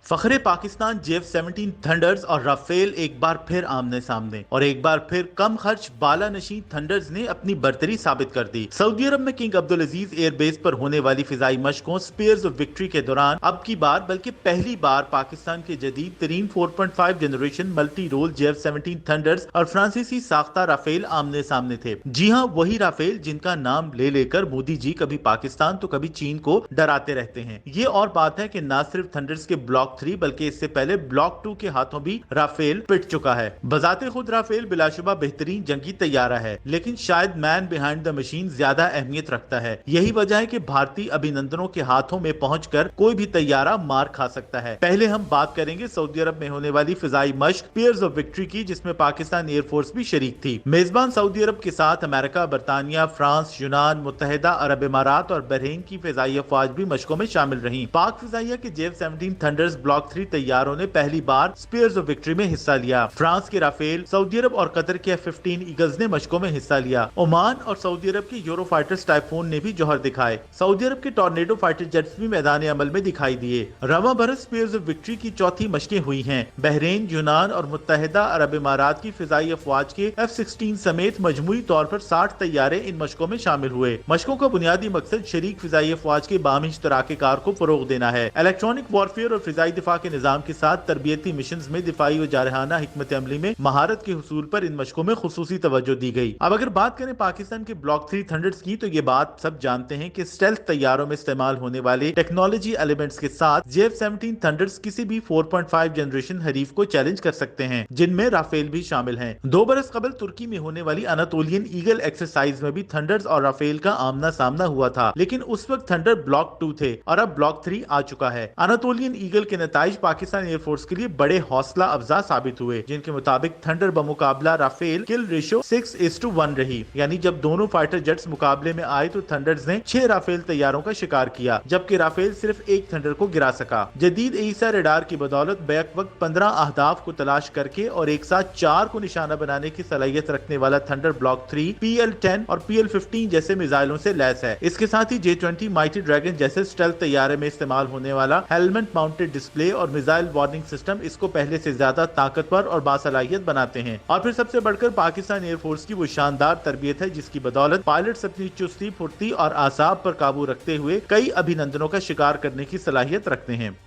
Fakhre Pakistan JF-17 thunder's और Rafale एक बार फिर आमने सामने, और एक बार फिर कम खर्च बाला नशीं थंडर्स ने अपनी बर्तरी साबित कर दी। सऊदी अरब में किंग अब्दुल अजीज एयरबेस पर होने वाली फिजाई मशकों स्पीयर्स ऑफ विक्ट्री के दौरान अब की बार बल्कि पहली बार पाकिस्तान के जदीद तरीन 4.5 generation multi role JF-17 thunder's और फ्रांसीसी साख्ता राफेल आमने सामने थे। जी हाँ, वही राफेल जिनका नाम ले लेकर मोदी जी कभी पाकिस्तान तो कभी चीन को डराते रहते हैं। ये और बात है कि न सिर्फ थंडर्स के ब्लॉक 3 बल्कि इससे पहले ब्लॉक 2 के हाथों भी राफेल पिट चुका है। बजाते खुद राफेल बिलाशुबा बेहतरीन जंगी तैयारा है, लेकिन शायद मैन बिहाइंड द मशीन ज्यादा अहमियत रखता है। यही वजह है कि भारतीय अभिनंदनों के हाथों में पहुंचकर कोई भी तैयारा मार खा सकता है। पहले हम बात करेंगे सऊदी अरब में होने वाली फिजाई मश्क स्पीयर्स ऑफ विक्ट्री की, जिसमें पाकिस्तान एयरफोर्स भी शरीक थी। मेजबान सऊदी अरब के साथ अमेरिका, बरतानिया, फ्रांस, यूनान, मुत्तहिदा अरब इमारात और बहरीन की फिजाई अफवाज भी मशकों में शामिल रही। पाक फिजाइया के JF-17 थंडर्स ब्लॉक 3 तैयारों ने पहली बार स्पीयर्स ऑफ विक्ट्री में हिस्सा लिया। फ्रांस के राफेल, सऊदी अरब और कतर के F-15 ईगल्स ने मशकों में हिस्सा लिया। ओमान और सऊदी अरब के यूरो फाइटर्स टाइफून ने भी जौहर दिखाए। सऊदी अरब के टॉर्नेडो फाइटर जेट्स भी मैदान अमल में दिखाई दिए। रवा भरत स्पीयर्स ऑफ विक्ट्री की चौथी मशकें हुई हैं। बहरीन, यूनान और मुत्तहिदा अरब इमारात की फिजाई अफवाज के F-16 समेत मजमूई तौर पर 60 तैयारे इन मशकों में शामिल हुए। मशकों का बुनियादी मकसद शरीक फिजाई अफवाज के बामी इश्तराकी कार को फरोग देना है। इलेक्ट्रॉनिक वॉरफेयर और फिजाई दिफा के निजाम के साथ तरबियती मिशन में दिफाई और जारहाना हिकमत अमली में महारत के हुसूल पर इन मशकों में खुसूसी तवज्जो दी गई। अब अगर बात करें पाकिस्तान के ब्लॉक 3 थंडर्स की, तो ये बात सब जानते हैं कि स्टेल्थ तैयारों में इस्तेमाल होने वाले टेक्नोलॉजी एलिमेंट्स के साथ JF-17 थंडर्स किसी भी 4.5 जनरेशन हरीफ को चैलेंज कर सकते हैं, जिनमें राफेल भी शामिल हैं। 2 बरस कबल तुर्की में होने वाली अनातोलियन ईगल एक्सरसाइज में भी थंडर्स और राफेल का आमना सामना हुआ था, लेकिन उस वक्त थंडर ब्लॉक 2 थे और अब ब्लॉक 3 आ चुका है। अनातोलियन ईगल के नताइज पाकिस्तान एयरफोर्स के लिए बड़े हौसला अफजा साबित हुए, जिनके मुताबिक थंडर बमुकाबला राफेल किल रेशो 6:1 रही। यानी जब दोनों फाइटर जेट्स मुकाबले में आए तो थंडर्स ने 6 राफेल तैयारों का शिकार किया, जबकि राफेल सिर्फ एक थंडर को गिरा सका। जदीद ईसा रडार की बदौलत बैक वक्त 15 अहदाफ को तलाश करके और एक साथ 4 को निशाना बनाने की सलाहियत रखने वाला थंडर ब्लॉक 3 PL-10 और PL-15 जैसे मिसाइलों से लैस है। इसके साथ ही J-20 माइटी ड्रैगन जैसे स्टेल्थ तैयारे में इस्तेमाल होने वाला हेलमेट माउंटेड डिस्प्ले और मिसाइल वार्निंग सिस्टम इसको पहले से ज्यादा ताकतवर और बासलाहियत बनाते हैं। और फिर सबसे बढ़कर पाकिस्तान एयरफोर्स की वो शानदार तरबियत है, जिसकी बदौलत पायलट्स अपनी चुस्ती, फुर्ती और आसाब पर काबू रखते हुए कई अभिनंदनों का शिकार करने की सलाहियत रखते हैं।